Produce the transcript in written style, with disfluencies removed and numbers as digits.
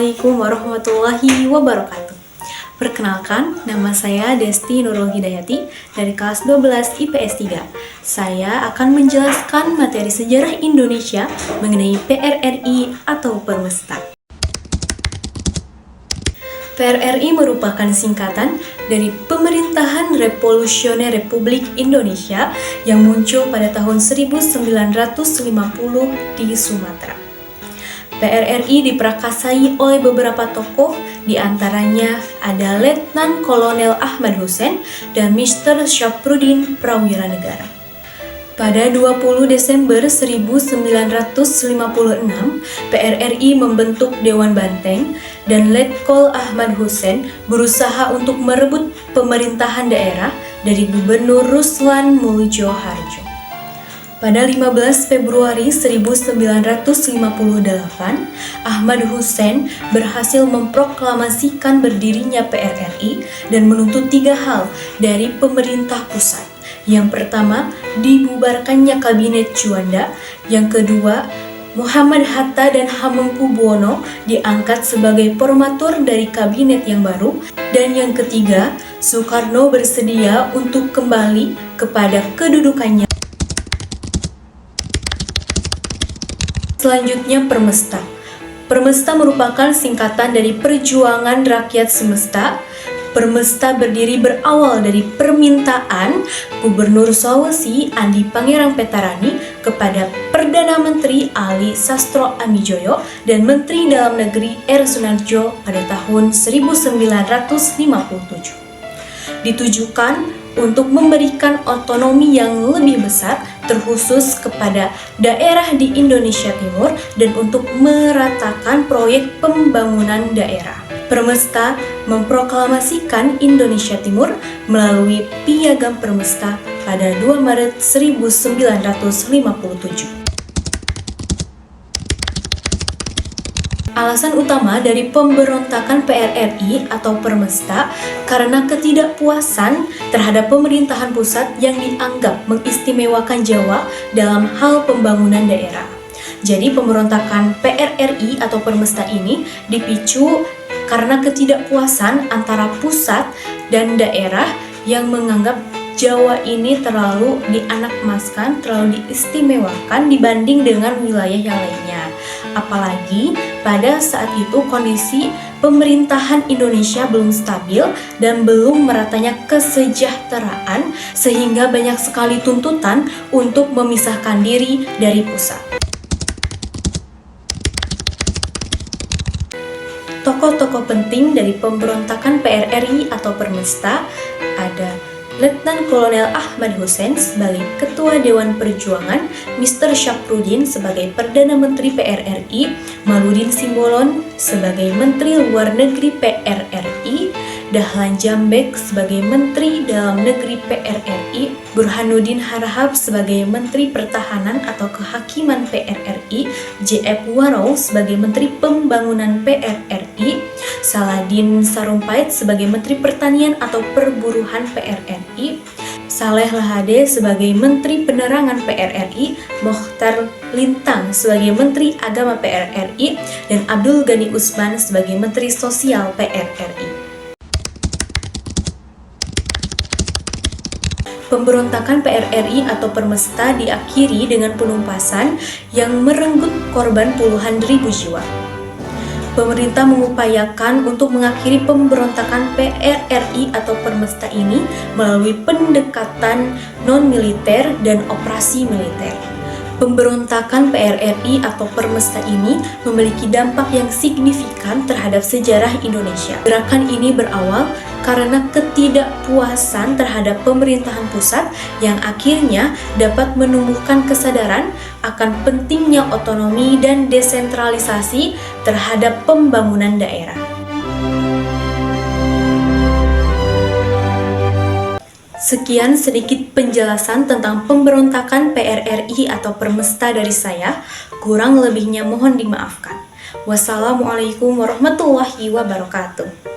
Assalamualaikum warahmatullahi wabarakatuh. Perkenalkan, nama saya Desti Nurul Hidayati dari kelas 12 IPS 3. Saya akan menjelaskan materi sejarah Indonesia mengenai PRRI atau Permesta. PRRI merupakan singkatan dari Pemerintahan Revolusioner Republik Indonesia yang muncul pada tahun 1950 di Sumatera. PRRI diperakasai oleh beberapa tokoh, diantaranya ada Letnan Kolonel Ahmad Hussein dan Mr. Syafruddin Prawira Negara. Pada 20 Desember 1956, PRRI membentuk Dewan Banteng dan Letkol Ahmad Hussein berusaha untuk merebut pemerintahan daerah dari Gubernur Ruslan Muljo Harjo. Pada 15 Februari 1958, Ahmad Hussein berhasil memproklamasikan berdirinya PRRI dan menuntut 3 hal dari pemerintah pusat. Yang pertama, dibubarkannya Kabinet Juanda. Yang kedua, Muhammad Hatta dan Hamengkubuwono diangkat sebagai formatur dari kabinet yang baru. Dan yang ketiga, Soekarno bersedia untuk kembali kepada kedudukannya. Selanjutnya, Permesta. Permesta merupakan singkatan dari Perjuangan Rakyat Semesta. Permesta berdiri berawal dari permintaan Gubernur Sulawesi Andi Pangerang Petarani kepada Perdana Menteri Ali Sastro Amijoyo dan Menteri Dalam Negeri R. Sunarjo pada tahun 1957. Ditujukan untuk memberikan otonomi yang lebih besar terkhusus kepada daerah di Indonesia Timur dan untuk meratakan proyek pembangunan daerah. Permesta memproklamasikan Indonesia Timur melalui Piagam Permesta pada 2 Maret 1957. Alasan utama dari pemberontakan PRRI atau Permesta karena ketidakpuasan terhadap pemerintahan pusat yang dianggap mengistimewakan Jawa dalam hal pembangunan daerah. Jadi pemberontakan PRRI atau Permesta ini dipicu karena ketidakpuasan antara pusat dan daerah yang menganggap Jawa ini terlalu dianakmaskan, terlalu diistimewakan dibanding dengan wilayah yang lainnya. Apalagi pada saat itu kondisi pemerintahan Indonesia belum stabil dan belum meratanya kesejahteraan sehingga banyak sekali tuntutan untuk memisahkan diri dari pusat. Tokoh-tokoh penting dari pemberontakan PRRI atau Permesta ada Letnan Kolonel Ahmad Hussein sebagai Ketua Dewan Perjuangan, Mr. Syafruddin sebagai Perdana Menteri PRRI, Maludin Simbolon sebagai Menteri Luar Negeri PRRI, Dahlan Jambek sebagai Menteri Dalam Negeri PRRI, Burhanuddin Harahap sebagai Menteri Pertahanan atau Kehakiman PRRI, J.F. Warrow sebagai Menteri Pembangunan PRRI, Saladin Sarumpait sebagai Menteri Pertanian atau Perburuhan PRRI, Saleh Lahade sebagai Menteri Penerangan PRRI, Mokhtar Lintang sebagai Menteri Agama PRRI, dan Abdul Ghani Usman sebagai Menteri Sosial PRRI. Pemberontakan PRRI atau Permesta diakhiri dengan penumpasan yang merenggut korban puluhan ribu jiwa. Pemerintah mengupayakan untuk mengakhiri pemberontakan PRRI atau Permesta ini melalui pendekatan non-militer dan operasi militer. Pemberontakan PRRI atau Permesta ini memiliki dampak yang signifikan terhadap sejarah Indonesia. Gerakan ini berawal karena ketidakpuasan terhadap pemerintahan pusat yang akhirnya dapat menumbuhkan kesadaran akan pentingnya otonomi dan desentralisasi terhadap pembangunan daerah. Sekian sedikit penjelasan tentang pemberontakan PRRI atau Permesta dari saya. Kurang lebihnya mohon dimaafkan. Wassalamualaikum warahmatullahi wabarakatuh.